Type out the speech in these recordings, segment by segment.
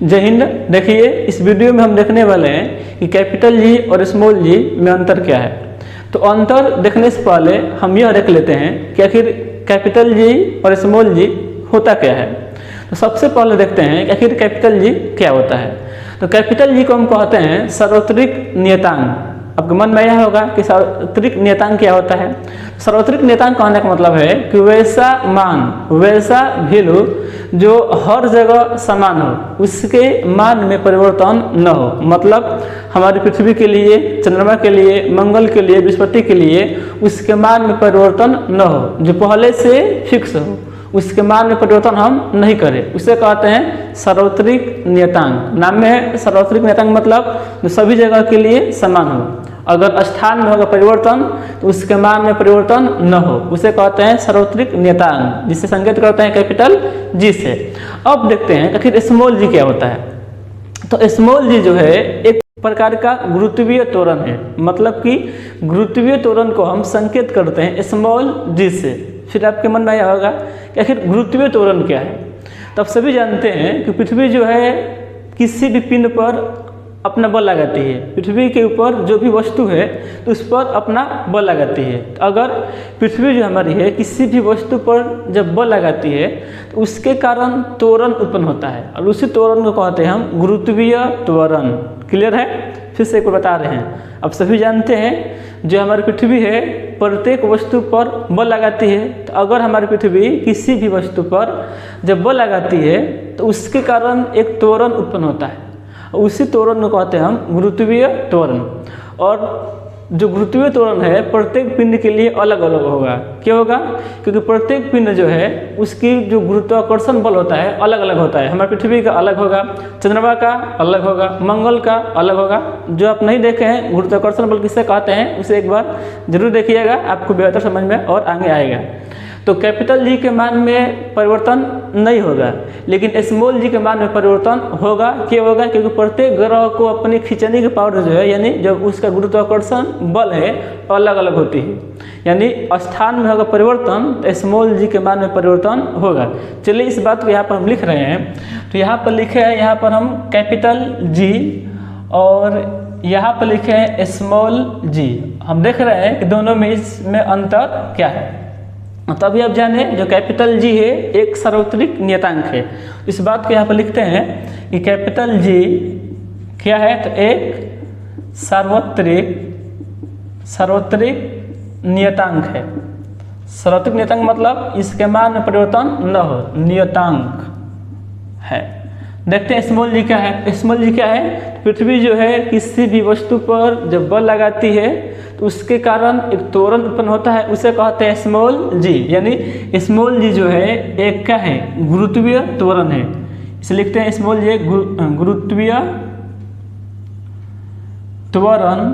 जय हिंद। देखिए, इस वीडियो में हम देखने वाले हैं कि कैपिटल जी और स्मॉल जी में अंतर क्या है। तो अंतर देखने से पहले हम यह देख लेते हैं कि आखिर कैपिटल जी और स्मॉल जी होता क्या है। तो सबसे पहले देखते हैं कि आखिर कैपिटल जी क्या होता है। तो कैपिटल जी को हम कहते हैं सार्वत्रिक नियतांक। आपके मन में यह होगा कि सार्वत्रिक नियतांक क्या होता है। सार्वत्रिक नियतांक कहने का मतलब है कि वैसा मान, वैसा वैल्यू जो हर जगह समान हो, उसके मान में परिवर्तन न हो। मतलब हमारी पृथ्वी के लिए, चंद्रमा के लिए, मंगल के लिए, बृहस्पति के लिए उसके मान में परिवर्तन न हो, जो पहले से फिक्स हो उसके मान में परिवर्तन हम नहीं करें, उसे कहते हैं सार्वत्रिक नियतांक। नाम में है सार्वत्रिक नियतांक, मतलब जो सभी जगह के लिए समान हो। अगर स्थान में होगा परिवर्तन तो उसके मान में परिवर्तन न हो, उसे कहते हैं सार्वत्रिक नियतांक, जिसे संकेत करते हैं कैपिटल जी से। अब देखते हैं आखिर स्मॉल जी क्या होता है। तो स्मॉल जी जो है एक प्रकार का गुरुत्वीय त्वरण है। मतलब कि गुरुत्वीय त्वरण को हम संकेत करते हैं स्मॉल जी से। फिर आपके मन में यह होगा कि आखिर गुरुत्वीय त्वरण क्या है। तब सभी जानते हैं कि पृथ्वी जो है किसी भी पिंड पर अपना बल लगाती है। पृथ्वी के ऊपर जो भी वस्तु है तो उस पर अपना बल लगाती है। तो अगर पृथ्वी जो हमारी है किसी भी वस्तु पर जब बल लगाती है तो उसके कारण त्वरण उत्पन्न होता है, और उसी त्वरण को कहते हैं हम गुरुत्वीय त्वरण। क्लियर है? फिर से एक बार बता रहे हैं। अब सभी जानते हैं जो हमारी पृथ्वी है प्रत्येक वस्तु पर बल लगाती है। तो अगर हमारी पृथ्वी किसी भी वस्तु पर जब बल लगाती है तो उसके कारण एक त्वरण उत्पन्न होता है, उसी त्वरण को कहते हैं हम गुरुत्वीय त्वरण। और जो गुरुत्वीय त्वरण है प्रत्येक पिंड के लिए अलग अलग होगा। क्यों होगा? क्योंकि प्रत्येक पिंड जो है उसकी जो गुरुत्वाकर्षण बल होता है अलग अलग होता है। हमारी पृथ्वी का अलग होगा, चंद्रमा का अलग होगा, मंगल का अलग होगा। जो आप नहीं देखे हैं गुरुत्वाकर्षण बल किससे कहते हैं उसे एक बार जरूर देखिएगा, आपको बेहतर समझ में और आगे आएगा। तो कैपिटल जी के मान में परिवर्तन नहीं होगा, लेकिन स्मॉल जी के मान में परिवर्तन होगा। क्यों होगा? क्योंकि प्रत्येक ग्रह को अपनी खींचने की पावर जो है, यानी जब उसका गुरुत्वाकर्षण बल है अलग अलग होती है। यानी स्थान में होगा परिवर्तन तो स्मॉल जी के मान में परिवर्तन होगा। चलिए इस बात को यहाँ पर हम लिख रहे हैं। तो यहाँ पर लिखे हैं, यहाँ पर हम कैपिटल जी और यहाँ पर लिखे हैं स्मॉल जी। हम देख रहे हैं कि दोनों में इसमें अंतर क्या है। तभी आप जाने जो कैपिटल जी है एक सार्वत्रिक नियतांक है। इस बात को यहाँ पर लिखते हैं कि कैपिटल जी क्या है, तो एक सार्वत्रिक नियतांक है। सार्वत्रिक नियतांक मतलब इसके मान में परिवर्तन न हो, नियतांक है। देखते हैं स्मॉल जी क्या है। स्मॉल जी क्या है? पृथ्वी जो है किसी भी वस्तु पर जब बल लगाती है तो उसके कारण एक त्वरण उत्पन्न होता है, उसे कहते हैं स्मॉल जी। यानी स्मॉल जी जो है एक क्या है? गुरुत्वीय त्वरण है। इसे लिखते हैं स्मॉल जी गुरुत्वीय त्वरण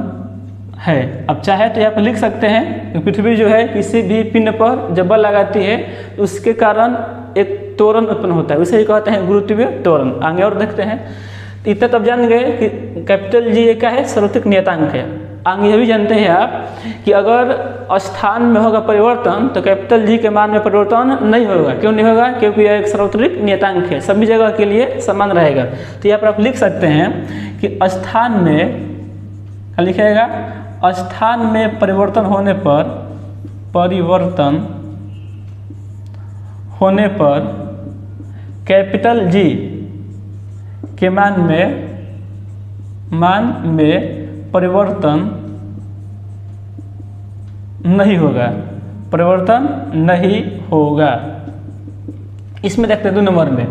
है। अब चाहे तो यहाँ पर लिख सकते हैं कि पृथ्वी जो है किसी भी पिंड पर जब बल लगाती है तो उसके कारण एक त्वरण उत्पन्न होता है, उसे ही कहते हैं गुरुत्वीय त्वरण। आगे और देखते हैं। इतना तब जान गए कि कैपिटल जी क्या है? सार्वत्रिक नियतांक है। आगे यह भी जानते हैं आप कि अगर स्थान में होगा परिवर्तन तो कैपिटल जी के मान में परिवर्तन नहीं होगा। क्यों नहीं होगा? क्योंकि यह एक सार्वत्रिक नियतांक है, सभी जगह के लिए समान रहेगा। तो यहाँ पर आप लिख सकते हैं कि स्थान में लिखेगा, स्थान में परिवर्तन होने पर कैपिटल जी के मान में परिवर्तन नहीं होगा। इसमें देखते हैं 2 नंबर में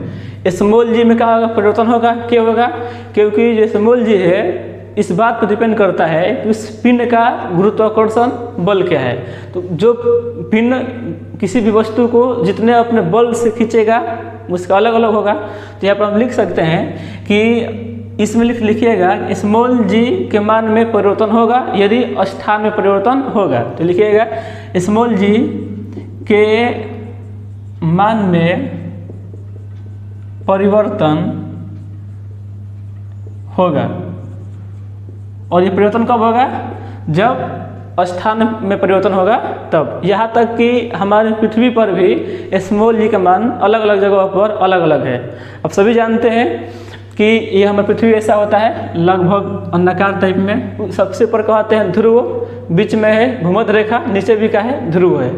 स्मॉल जी में क्या होगा? परिवर्तन होगा। क्यों होगा? क्योंकि जो स्मॉल जी है इस बात पर डिपेंड करता है कि उस पिंड का गुरुत्वाकर्षण बल क्या है। तो जो पिंड किसी भी वस्तु को जितने अपने बल से खींचेगा उसका अलग अलग होगा। तो यहाँ पर हम लिख सकते हैं कि इसमें लिखिएगा स्मॉल जी के मान में परिवर्तन होगा यदि स्थान में परिवर्तन होगा। तो लिखिएगा स्मॉल जी के मान में परिवर्तन होगा। और ये परिवर्तन कब होगा? जब स्थान में परिवर्तन होगा तब। यहाँ तक कि हमारी पृथ्वी पर भी स्मॉल जी का मान अलग अलग जगहों पर अलग अलग है। अब सभी जानते हैं कि ये हमारा पृथ्वी ऐसा होता है लगभग अंडाकार टाइप में। सबसे ऊपर कहते हैं ध्रुव, बीच में है भूमध्य रेखा, नीचे भी का है ध्रुव है।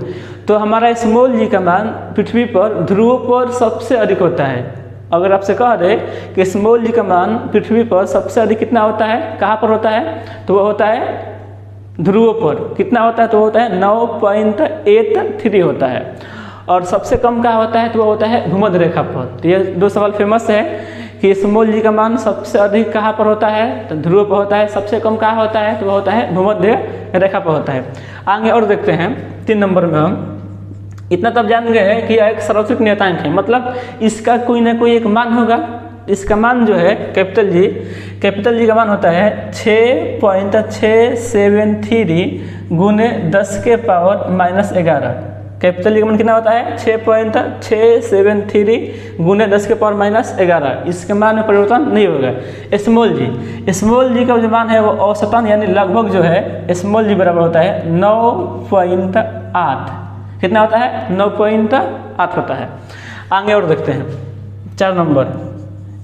तो हमारा स्मॉल जी का मान पृथ्वी पर ध्रुव पर सबसे अधिक होता है। अगर आपसे कह दे कि स्मॉल जी का मान पृथ्वी पर सबसे अधिक कितना होता है, कहाँ पर होता है, तो वो होता है ध्रुव पर। कितना होता है, तो होता है 9.83 होता है। और सबसे कम कहाँ होता है, तो वो होता है भूमध्य रेखा पर। तो ये दो सवाल फेमस है कि स्मॉल जी का मान सबसे अधिक कहाँ पर होता है, तो ध्रुव पर होता है। सबसे कम कहाँ होता है, तो वो होता है भूमध्य रेखा पर होता है। आगे और देखते हैं 3 नंबर में हम इतना तब जान गए हैं कि यह एक सार्वत्रिक नियतांक है, मतलब इसका कोई ना कोई एक मान होगा। इसका मान जो है कैपिटल जी का मान होता है 6.673 गुने 10 के पावर -11। कैपिटल जी का मान कितना होता है 6.673 गुने 10 के पावर -11। इसके मान में परिवर्तन नहीं होगा। स्मॉल जी का जो मान है वो औसतन यानी लगभग जो है स्मॉल जी बराबर होता है 9.8। कितना होता है 9.8 होता है। आगे और देखते हैं 4 नंबर।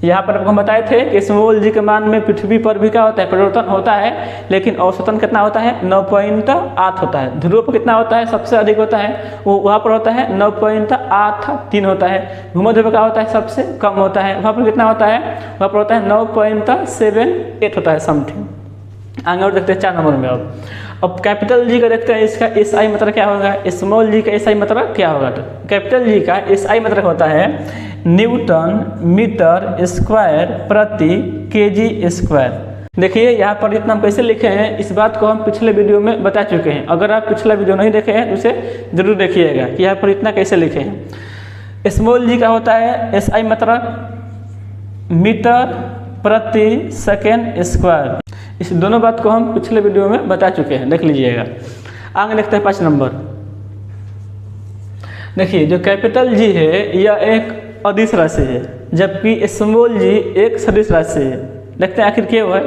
यहाँ पर आपको हम बताए थे कि स्मॉल जी के मान में पृथ्वी पर भी क्या होता है, परिवर्तन होता है, लेकिन औसतन कितना होता है 9.8 होता है। ध्रुव पर कितना होता है, सबसे अधिक होता है, वो वहाँ पर होता है 9.83 होता है। भूमध्य पर क्या होता है, सबसे कम होता है, वहाँ पर कितना होता है, वहाँ पर होता है 9.78 होता है समथिंग। आगे और देखते हैं 4 नंबर में। अब कैपिटल जी का देखते हैं, इसका SI मतलब क्या होगा, स्मॉल जी का SI मतलब क्या होगा। तो कैपिटल जी का SI मतलब होता है न्यूटन मीटर स्क्वायर प्रति केजी स्क्वायर। देखिए यहाँ पर इतना हम कैसे लिखे हैं, इस बात को हम पिछले वीडियो में बता चुके हैं। अगर आप पिछला वीडियो नहीं देखे हैं तो उसे जरूर देखिएगा कि यहाँ पर इतना कैसे लिखे हैं। स्मॉल जी का होता है SI मतलब मीटर प्रति सेकेंड स्क्वायर। इस दोनों बात को हम पिछले वीडियो में बता चुके हैं, देख लीजिएगा। आगे देखते हैं 5 नंबर। देखिए जो कैपिटल जी है यह एक अदिश राशि है, जबकि स्मॉल जी एक सदिश राशि है। देखते हैं आखिर क्या हुआ है।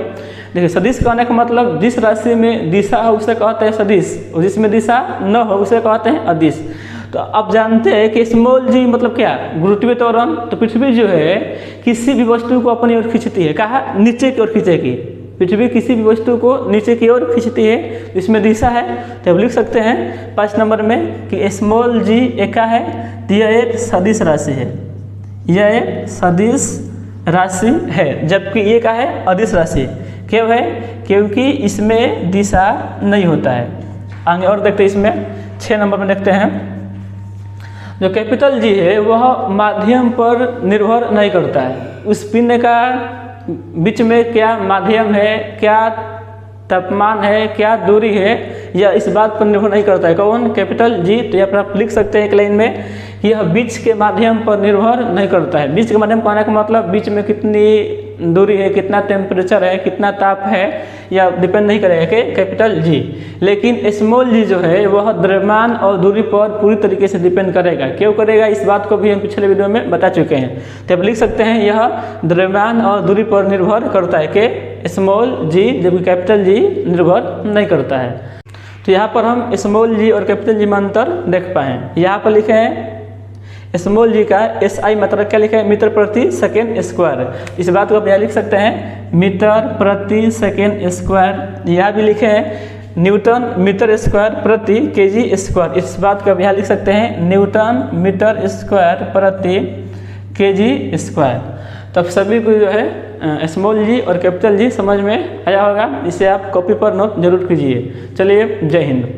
देखिए सदिश कहने का मतलब जिस राशि में दिशा हो उसे कहते हैं सदिश, और जिसमें दिशा न हो उसे कहते हैं अदिश। तो आप जानते हैं कि स्मॉल जी मतलब क्या, गुरुत्वीय त्वरण। तो पृथ्वी जो है किसी भी वस्तु को अपनी ओर खींचती है, कहाँ, नीचे की ओर खींचेगी। पृथ्वी किसी भी वस्तु को नीचे की ओर खींचती है, इसमें दिशा है। तो अब लिख सकते हैं 5 नंबर में कि स्मॉल जी एक का है, तो यह एक सदिश राशि है, यह एक सदिश राशि है, जबकि ये का है अदिश राशि। क्यों है, क्योंकि इसमें दिशा नहीं होता है। आगे और देखते हैं, इसमें 6 नंबर में देखते हैं जो कैपिटल जी है वह माध्यम पर निर्भर नहीं करता है। उस पिंड का बीच में क्या माध्यम है, क्या तापमान है, क्या दूरी है, यह इस बात पर निर्भर नहीं करता है। कौन, कैपिटल जी। तो यहाँ पर आप लिख सकते हैं एक लाइन में, यह बीच के माध्यम पर निर्भर नहीं करता है। बीच के माध्यम कहने का मतलब बीच में कितनी दूरी है, कितना टेम्परेचर है, कितना ताप है, यह डिपेंड नहीं करेगा कि कैपिटल जी। लेकिन स्मॉल जी जो है वह द्रव्यमान और दूरी पर पूरी तरीके से डिपेंड करेगा। क्यों करेगा, इस बात को भी हम पिछले वीडियो में बता चुके हैं। तो आप लिख सकते हैं यह द्रव्यमान और दूरी पर निर्भर करता है कि स्मॉल जी, जबकि कैपिटल जी निर्भर नहीं करता है। तो यहाँ पर हम स्मॉल जी और कैपिटल जी में अंतर देख पाए। यहाँ पर लिखे हैं स्मॉल जी का SI मतलब क्या लिखा है, मीटर प्रति सेकेंड स्क्वायर। इस बात को आप यहाँ लिख सकते हैं मीटर प्रति सेकेंड स्क्वायर। यहाँ भी लिखे हैं न्यूटन मीटर स्क्वायर प्रति केजी स्क्वायर। इस बात को आप यहाँ लिख सकते हैं न्यूटन मीटर स्क्वायर प्रति केजी स्क्वायर। तो सभी को जो है स्मॉल जी और कैपिटल जी समझ में आया होगा। इसे आप कॉपी पर नोट जरूर कीजिए। चलिए, जय हिंद।